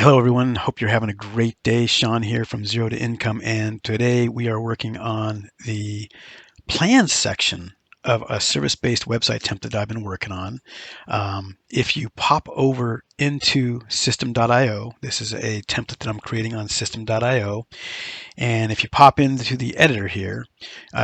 Hello everyone, hope you're having a great day. Sean here from Zero to Income, and today we are working on the plans section of a service-based website template that I've been working on. If you pop over into Systeme.io, this is a template that I'm creating on Systeme.io, and if you pop into the editor here,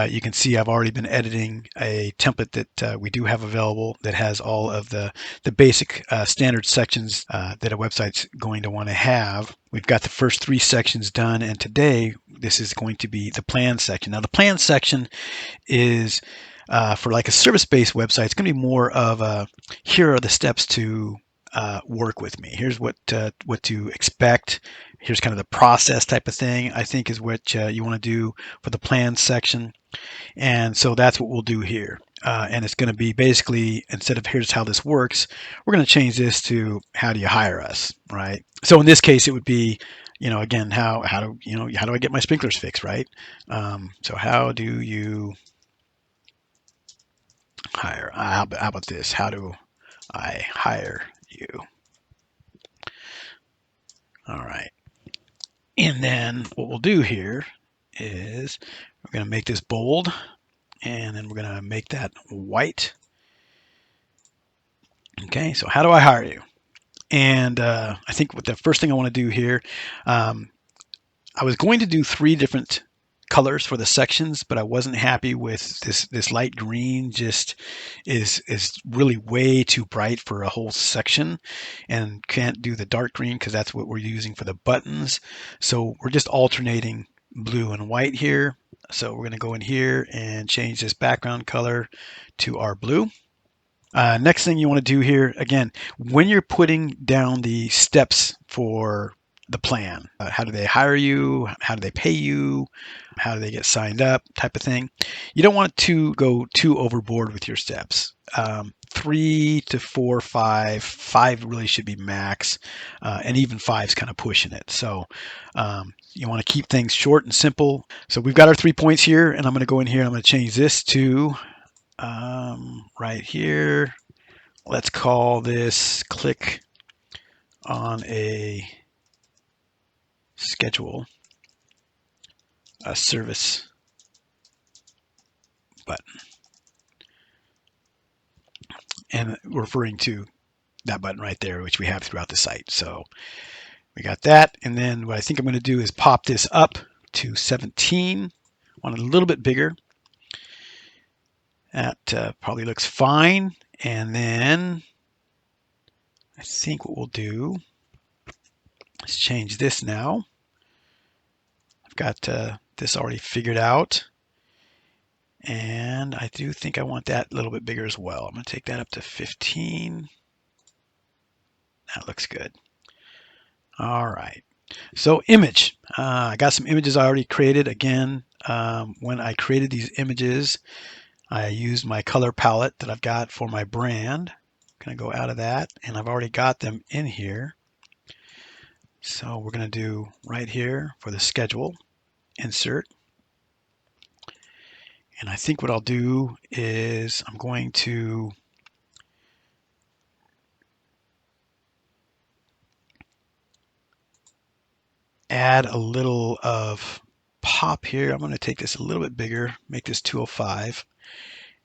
you can see I've already been editing a template that we do have available that has all of the basic standard sections that a website's going to want to have. We've got the first three sections done, and today this is going to be the plan section. Now, the plan section is for like a service-based website. It's going to be more of a, here are the steps to work with me. Here's what to expect. Here's kind of the process type of thing, I think, is what you want to do for the plan section. And so that's what we'll do here. And it's going to be basically, instead of here's how this works, we're going to change this to how do you hire us, right? So in this case, it would be, again, how do I get my sprinklers fixed, right? So how do you hire? How about this? How do I hire you? All right. And then what we'll do here is we're going to make this bold, and then we're going to make that white. Okay, so how do I hire you? And I think what the first thing I want to do here, I was going to do 3 different colors for the sections, but I wasn't happy with this light green. Just is really way too bright for a whole section, and can't do the dark green because that's what we're using for the buttons. So we're just alternating blue and white here. So we're going to go in here and change this background color to our blue. Next thing you want to do here, again, when you're putting down the steps for the plan, how do they hire you? How do they pay you? How do they get signed up? Type of thing. You don't want to go too overboard with your steps. 3 to 4, 5. 5 really should be max, and even 5 is kind of pushing it. So you want to keep things short and simple. So we've got our 3 points here, and I'm going to go in here and I'm going to change this to right here. Let's call this click on a schedule a service button, and referring to that button right there, which we have throughout the site. So we got that, and then what I think I'm going to do is pop this up to 17. I want it a little bit bigger. That probably looks fine. And then I think what we'll do is change this now. I've got this already figured out. And I do think I want that a little bit bigger as well. I'm going to take that up to 15. That looks good. All right. So image. I got some images I already created. Again, when I created these images, I used my color palette that I've got for my brand. I'm going to go out of that, and I've already got them in here. So we're going to do right here for the schedule, insert. And I think what I'll do is I'm going to add a little of pop here. I'm going to take this a little bit bigger, make this 205.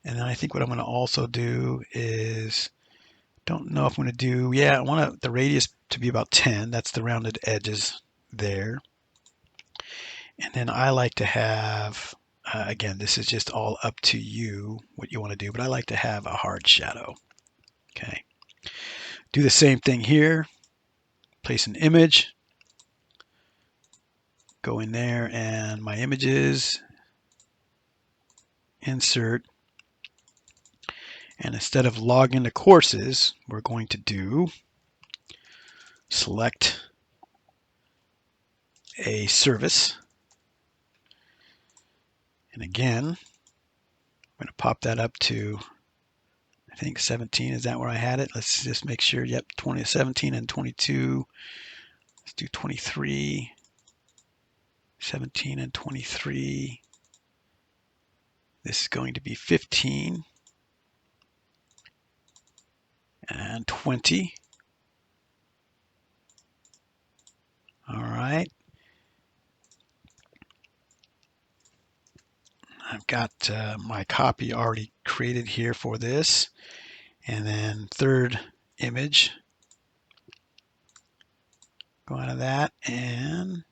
And then I think what I'm going to also do is, don't know if I'm going to do, I want the radius to be about 10. That's the rounded edges there. And then I like to have, again, this is just all up to you what you want to do, but I like to have a hard shadow. Okay. Do the same thing here. Place an image. Go in there and my images, insert. And instead of log into courses, we're going to do select a service. And again, I'm going to pop that up to, I think 17. Is that where I had it? Let's just make sure. Yep, 17 and 22. Let's do 23. 17 and 23. This is going to be 15 and 20. right. I've got my copy already created here for this. And then third image, go out of that and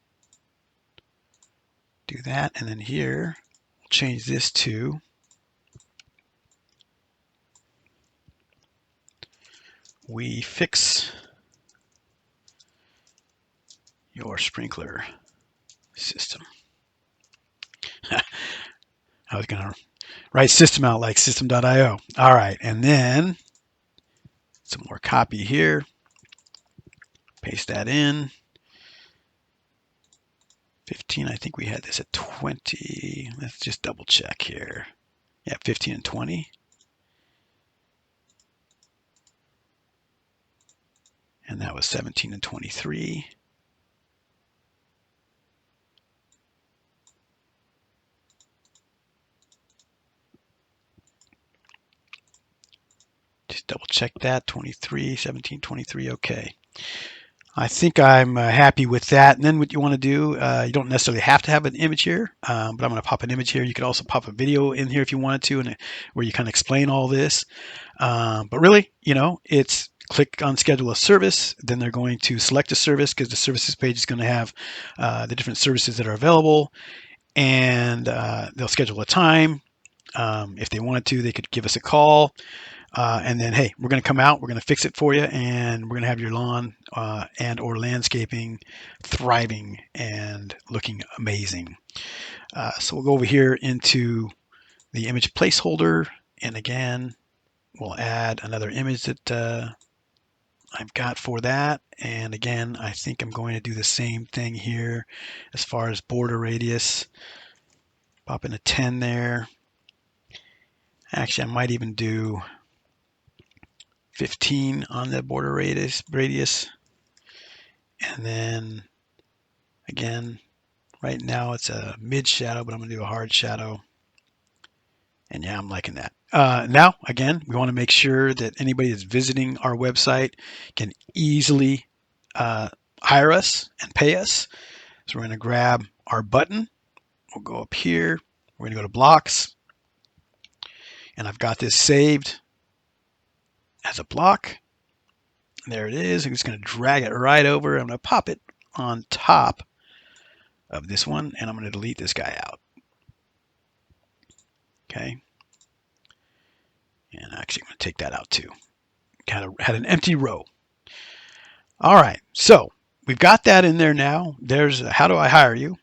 do that. And then here, we'll change this to "We fix your sprinkler system." I was going to write system out like system.io. All right, and then some more copy here. Paste that in. 15, I think we had this at 20. Let's just double check here. Yeah, 15 and 20. And that was 17 and 23. Just double check that. 23, 17, 23. Okay. I think I'm happy with that. And then what you want to do, you don't necessarily have to have an image here, but I'm going to pop an image here. You could also pop a video in here if you wanted to, and where you kind of explain all this. But really, it's click on schedule a service. Then they're going to select a service because the services page is going to have the different services that are available, and they'll schedule a time. If they wanted to, they could give us a call. And then, hey, we're going to come out, we're going to fix it for you, and we're going to have your lawn and or landscaping thriving and looking amazing. So we'll go over here into the image placeholder, and again, we'll add another image that I've got for that. And again, I think I'm going to do the same thing here as far as border radius. Pop in a 10 there. Actually, I might even do 15 on the border radius. And then again, right now it's a mid shadow, but I'm going to do a hard shadow. And yeah, I'm liking that. Now, again, we want to make sure that anybody that's visiting our website can easily hire us and pay us. So we're going to grab our button. We'll go up here. We're going to go to blocks. And I've got this saved as a block. There it is. I'm just going to drag it right over. I'm going to pop it on top of this one, and I'm going to delete this guy out. Okay. And actually, I'm going to take that out too. Kind of had an empty row. All right. So we've got that in there now. There's how do I hire you?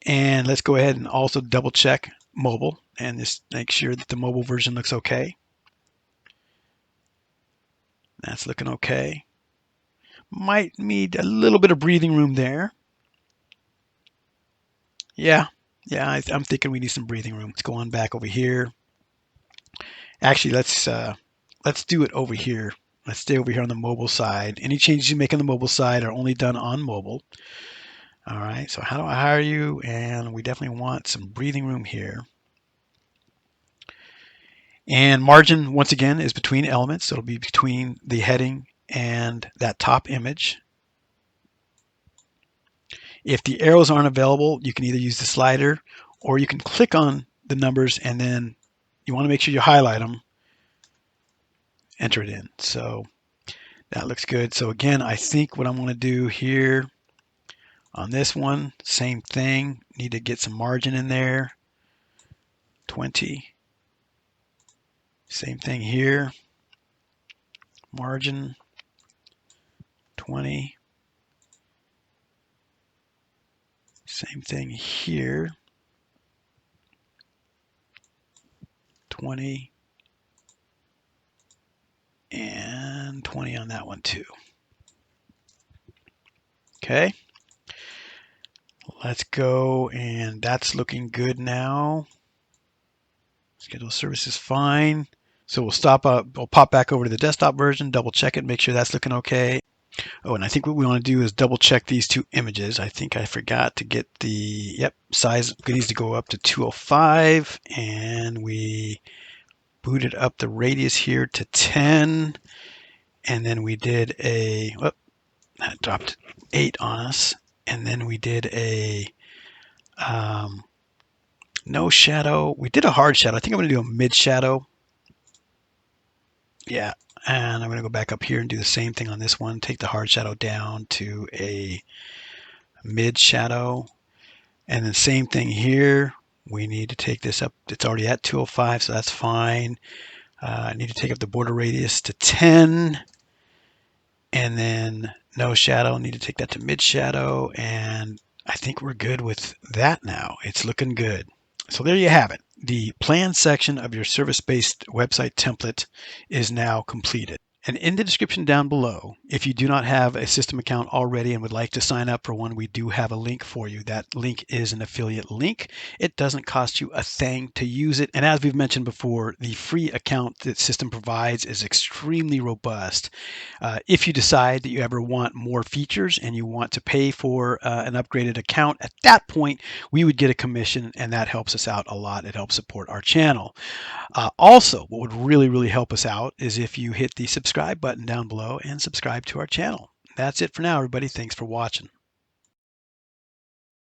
And let's go ahead and also double check mobile and just make sure that the mobile version looks okay. That's looking okay. Might need a little bit of breathing room there. Yeah, I'm thinking we need some breathing room. Let's go on back over here. Actually, let's do it over here. Let's stay over here on the mobile side. Any changes you make on the mobile side are only done on mobile. All right, so how do I hire you? And we definitely want some breathing room here. And margin, once again, is between elements. So it'll be between the heading and that top image. If the arrows aren't available, you can either use the slider or you can click on the numbers and then you want to make sure you highlight them, enter it in. So that looks good. So again, I think what I'm going to do here on this one, same thing. Need to get some margin in there. 20. Same thing here. Margin 20. Same thing here. 20. And 20 on that one too. Okay. Let's go, and that's looking good now. Schedule service is fine. So we'll stop up, we'll pop back over to the desktop version, double check it, make sure that's looking okay. Oh, and I think what we want to do is double check these two images. I think I forgot to get the, size needs to go up to 205, and we booted up the radius here to 10, and then we did that dropped 8 on us, and then we did a no shadow. We did a hard shadow. I think I'm going to do a mid shadow. Yeah, and I'm going to go back up here and do the same thing on this one. Take the hard shadow down to a mid shadow, and then same thing here. We need to take this up. It's already at 205, so that's fine. I need to take up the border radius to 10, and then no shadow. Need to take that to mid shadow, and I think we're good with that now. It's looking good. So there you have it. The plan section of your service-based website template is now completed. And in the description down below, if you do not have a Systeme account already and would like to sign up for one, we do have a link for you. That link is an affiliate link. It doesn't cost you a thing to use it. And as we've mentioned before, the free account that Systeme provides is extremely robust. If you decide that you ever want more features and you want to pay for an upgraded account, at that point, we would get a commission, and that helps us out a lot. It helps support our channel. Also, what would really, really help us out is if you hit the subscribe button down below and subscribe to our channel. That's it for now, everybody. Thanks for watching.